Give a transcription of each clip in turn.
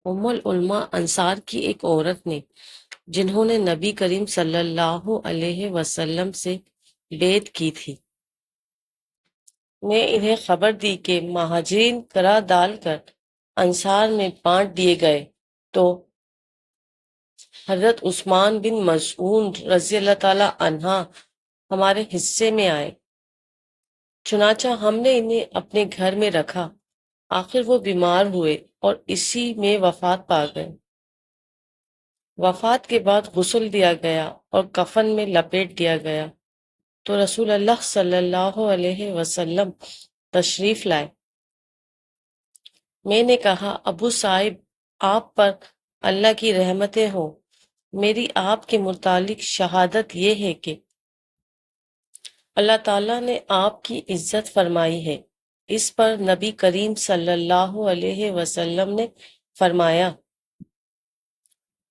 ام العلماء انصار کی ایک عورت نے جنہوں نے نبی کریم صلی اللہ علیہ وسلم سے بیعت کی تھی نے انہیں خبر دی کہ مہاجرین کرا ڈال کر انصار میں بانٹ دیے گئے تو حضرت عثمان بن مظعون رضی اللہ تعالی عنہ ہمارے حصے میں آئے، چنانچہ ہم نے انہیں اپنے گھر میں رکھا، آخر وہ بیمار ہوئے اور اسی میں وفات پا گئے۔ وفات کے بعد غسل دیا گیا اور کفن میں لپیٹ دیا گیا تو رسول اللہ صلی اللہ علیہ وسلم تشریف لائے۔ میں نے کہا، ابو صاحب، آپ پر اللہ کی رحمتیں ہوں، میری آپ کے متعلق شہادت یہ ہے کہ اللہ تعالیٰ نے آپ کی عزت فرمائی ہے۔ اس پر نبی کریم صلی اللہ علیہ وسلم نے فرمایا،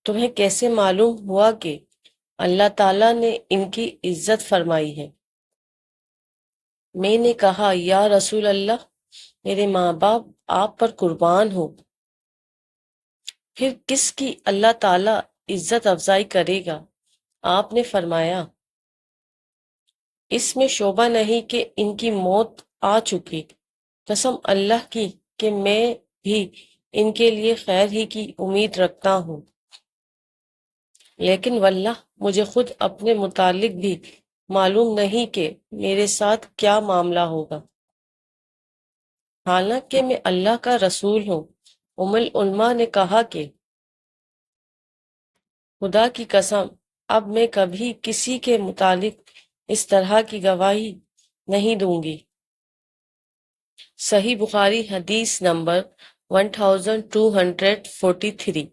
تمہیں کیسے معلوم ہوا کہ اللہ تعالیٰ نے ان کی عزت فرمائی ہے؟ میں نے کہا، یا رسول اللہ، میرے ماں باپ آپ پر قربان ہو، پھر کس کی اللہ تعالیٰ عزت افزائی کرے گا؟ آپ نے فرمایا، اس میں شبہ نہیں کہ ان کی موت آ چکی، قسم اللہ کی کہ میں بھی ان کے لیے خیر ہی کی امید رکھتا ہوں، لیکن واللہ مجھے خود اپنے متعلق بھی معلوم نہیں کہ میرے ساتھ کیا معاملہ ہوگا، حالانکہ میں اللہ کا رسول ہوں۔ ام العلماء نے کہا کہ خدا کی قسم، اب میں کبھی کسی کے متعلق اس طرح کی گواہی نہیں دوں گی۔ صحیح بخاری حدیث نمبر 1243۔